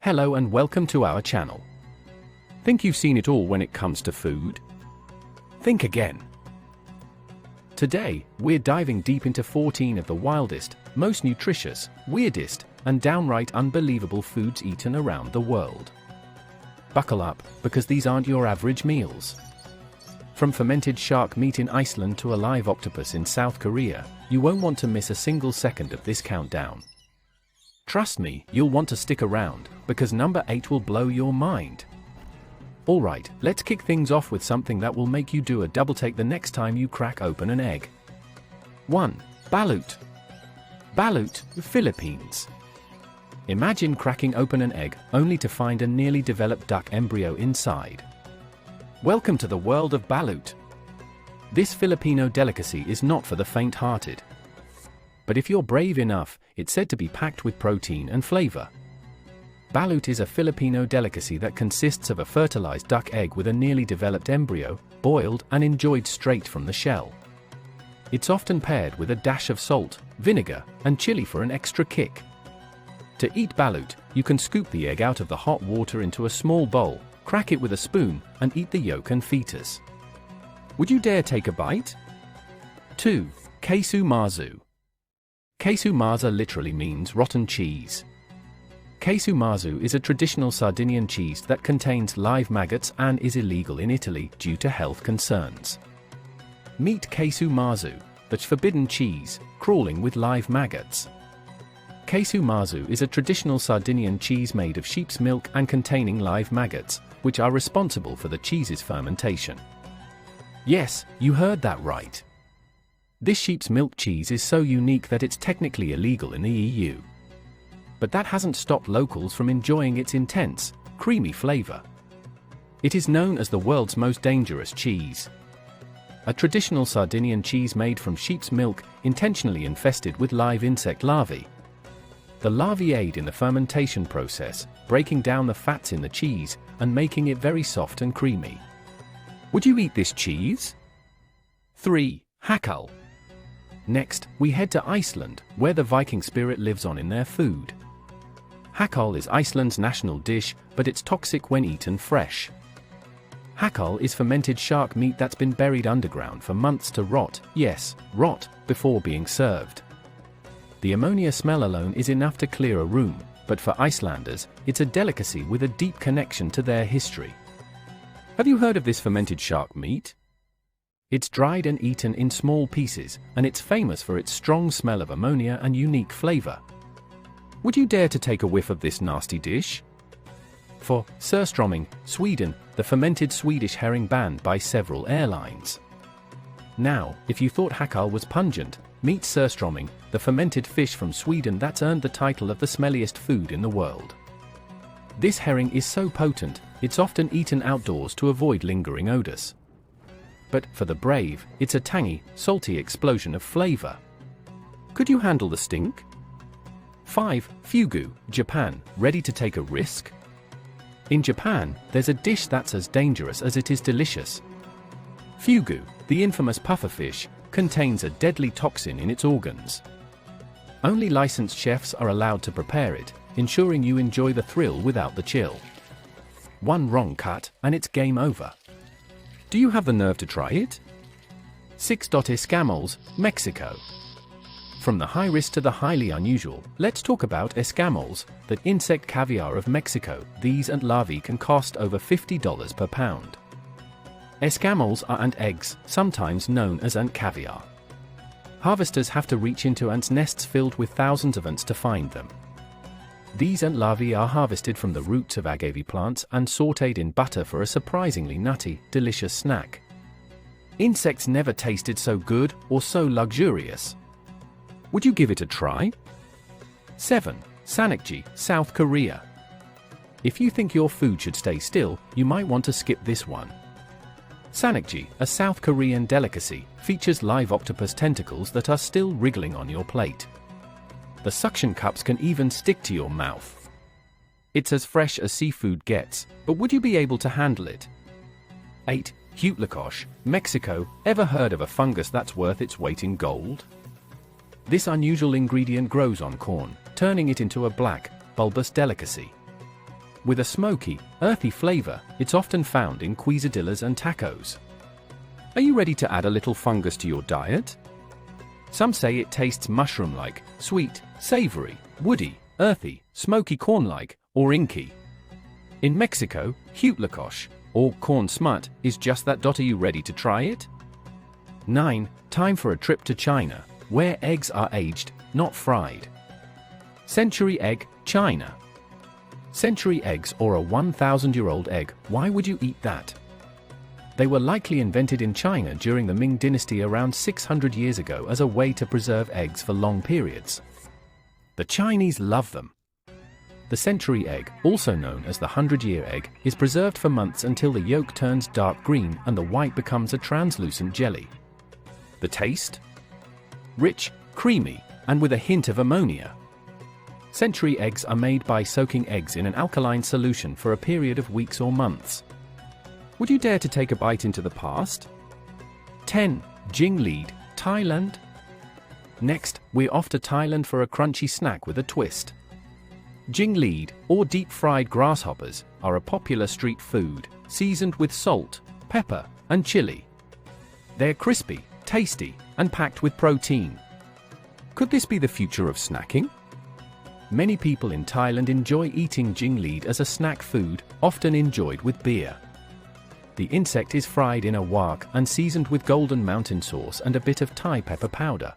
Hello and welcome to our channel. Think you've seen it all when it comes to food? Think again. Today, we're diving deep into 14 of the wildest, most nutritious, weirdest, and downright unbelievable foods eaten around the world. Buckle up, because these aren't your average meals. From fermented shark meat in Iceland to a live octopus in South Korea, you won't want to miss a single second of this countdown. Trust me, you'll want to stick around, because number 8 will blow your mind. Alright, let's kick things off with something that will make you do a double take the next time you crack open an egg. 1. Balut. Balut, Philippines. Imagine cracking open an egg, only to find a nearly developed duck embryo inside. Welcome to the world of balut. This Filipino delicacy is not for the faint-hearted. But if you're brave enough, it's said to be packed with protein and flavor. Balut is a Filipino delicacy that consists of a fertilized duck egg with a nearly developed embryo, boiled and enjoyed straight from the shell. It's often paired with a dash of salt, vinegar, and chili for an extra kick. To eat balut, you can scoop the egg out of the hot water into a small bowl, crack it with a spoon, and eat the yolk and fetus. Would you dare take a bite? 2. Queso marzu. Queso marzu literally means rotten cheese. Queso marzu is a traditional Sardinian cheese that contains live maggots and is illegal in Italy due to health concerns. Meet queso marzu, the forbidden cheese, crawling with live maggots. Queso marzu is a traditional Sardinian cheese made of sheep's milk and containing live maggots, which are responsible for the cheese's fermentation. Yes, you heard that right. This sheep's milk cheese is so unique that it's technically illegal in the EU. But that hasn't stopped locals from enjoying its intense, creamy flavor. It is known as the world's most dangerous cheese. A traditional Sardinian cheese made from sheep's milk, intentionally infested with live insect larvae. The larvae aid in the fermentation process, breaking down the fats in the cheese and making it very soft and creamy. Would you eat this cheese? 3. Hakal. Next, we head to Iceland, where the Viking spirit lives on in their food. Hakal is Iceland's national dish, but it's toxic when eaten fresh. Hakal is fermented shark meat that's been buried underground for months to rot, yes, rot, before being served. The ammonia smell alone is enough to clear a room, but for Icelanders, it's a delicacy with a deep connection to their history. Have you heard of this fermented shark meat? It's dried and eaten in small pieces, and it's famous for its strong smell of ammonia and unique flavor. Would you dare to take a whiff of this nasty dish? 4. Surströmming, Sweden, the fermented Swedish herring banned by several airlines. Now, if you thought hakal was pungent, meet surströmming, the fermented fish from Sweden that's earned the title of the smelliest food in the world. This herring is so potent, it's often eaten outdoors to avoid lingering odors. But for the brave, it's a tangy, salty explosion of flavor. Could you handle the stink? 5. Fugu, Japan, ready to take a risk? In Japan, there's a dish that's as dangerous as it is delicious. Fugu, the infamous pufferfish, contains a deadly toxin in its organs. Only licensed chefs are allowed to prepare it, ensuring you enjoy the thrill without the chill. One wrong cut, and it's game over. Do you have the nerve to try it? 6. Escamoles, Mexico. From the high risk to the highly unusual, let's talk about escamoles, the insect caviar of Mexico. These ant larvae can cost over $50 per pound. Escamoles are ant eggs, sometimes known as ant caviar. Harvesters have to reach into ants' nests filled with thousands of ants to find them. These ant larvae are harvested from the roots of agave plants and sautéed in butter for a surprisingly nutty, delicious snack. Insects never tasted so good or so luxurious. Would you give it a try? 7. Sanakji, South Korea. If you think your food should stay still, you might want to skip this one. Sanakji, a South Korean delicacy, features live octopus tentacles that are still wriggling on your plate. The suction cups can even stick to your mouth. It's as fresh as seafood gets, but would you be able to handle it? 8. Huitlacoche, Mexico. Ever heard of a fungus that's worth its weight in gold? This unusual ingredient grows on corn, turning it into a black, bulbous delicacy. With a smoky, earthy flavor, it's often found in quesadillas and tacos. Are you ready to add a little fungus to your diet? Some say it tastes mushroom-like, sweet, savory, woody, earthy, smoky corn-like, or inky. In Mexico, huitlacoche, or corn smut, is just that. Are you ready to try it? 9. Time for a trip to China, where eggs are aged, not fried. Century egg, China. Century eggs, or a 1,000-year-old egg, why would you eat that? They were likely invented in China during the Ming dynasty around 600 years ago as a way to preserve eggs for long periods. The Chinese love them. The century egg, also known as the 100-year egg, is preserved for months until the yolk turns dark green and the white becomes a translucent jelly. The taste? Rich, creamy, and with a hint of ammonia. Century eggs are made by soaking eggs in an alkaline solution for a period of weeks or months. Would you dare to take a bite into the past? 10. Jingleed, Thailand. Next, we're off to Thailand for a crunchy snack with a twist. Jingleed, or deep-fried grasshoppers, are a popular street food, seasoned with salt, pepper, and chili. They're crispy, tasty, and packed with protein. Could this be the future of snacking? Many people in Thailand enjoy eating jingleed as a snack food, often enjoyed with beer. The insect is fried in a wok and seasoned with golden mountain sauce and a bit of Thai pepper powder.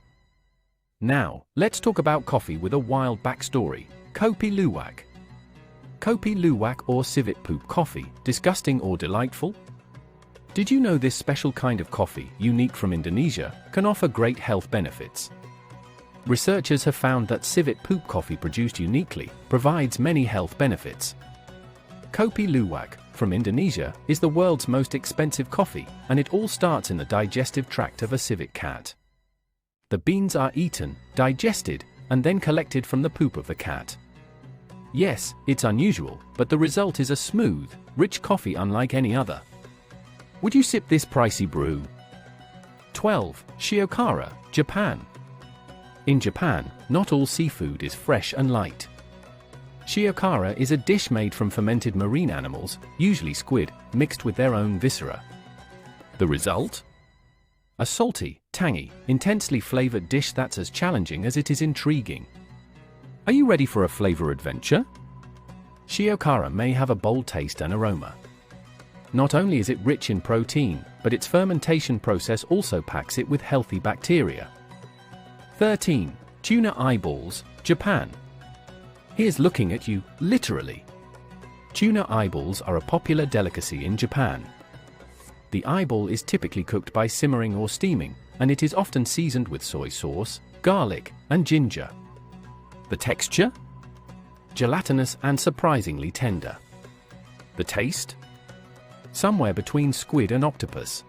Now, let's talk about coffee with a wild backstory. Kopi Luwak. Kopi Luwak, or civet poop coffee, disgusting or delightful? Did you know this special kind of coffee, unique from Indonesia, can offer great health benefits? Researchers have found that civet poop coffee produced uniquely provides many health benefits. Kopi Luwak, from Indonesia, is the world's most expensive coffee, and it all starts in the digestive tract of a civet cat. The beans are eaten, digested, and then collected from the poop of the cat. Yes, it's unusual, but the result is a smooth, rich coffee unlike any other. Would you sip this pricey brew? 12. Shiokara, Japan. In Japan, not all seafood is fresh and light. Shiokara is a dish made from fermented marine animals, usually squid, mixed with their own viscera. The result? A salty, tangy, intensely flavored dish that's as challenging as it is intriguing. Are you ready for a flavor adventure? Shiokara may have a bold taste and aroma. Not only is it rich in protein, but its fermentation process also packs it with healthy bacteria. 13. Tuna eyeballs, Japan. Here's looking at you, literally. Tuna eyeballs are a popular delicacy in Japan. The eyeball is typically cooked by simmering or steaming, and it is often seasoned with soy sauce, garlic, and ginger. The texture? Gelatinous and surprisingly tender. The taste? Somewhere between squid and octopus.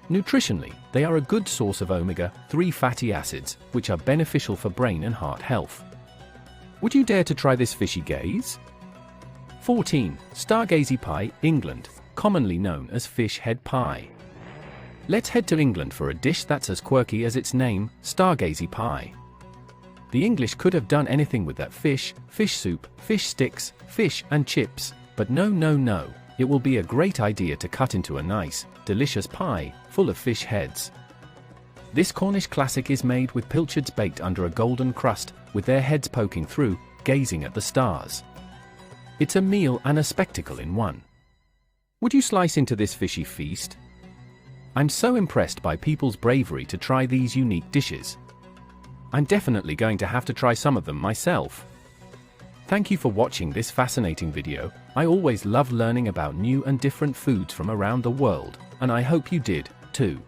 Nutritionally, they are a good source of omega-3 fatty acids, which are beneficial for brain and heart health. Would you dare to try this fishy gaze? 14. Stargazy pie, England, commonly known as fish head pie. Let's head to England for a dish that's as quirky as its name, Stargazy pie. The English could have done anything with that fish soup, fish sticks, fish and chips, but no. It will be a great idea to cut into a nice, delicious pie, full of fish heads. This Cornish classic is made with pilchards baked under a golden crust, with their heads poking through, gazing at the stars. It's a meal and a spectacle in one. Would you slice into this fishy feast? I'm so impressed by people's bravery to try these unique dishes. I'm definitely going to have to try some of them myself. Thank you for watching this fascinating video. I always love learning about new and different foods from around the world, and I hope you did, too.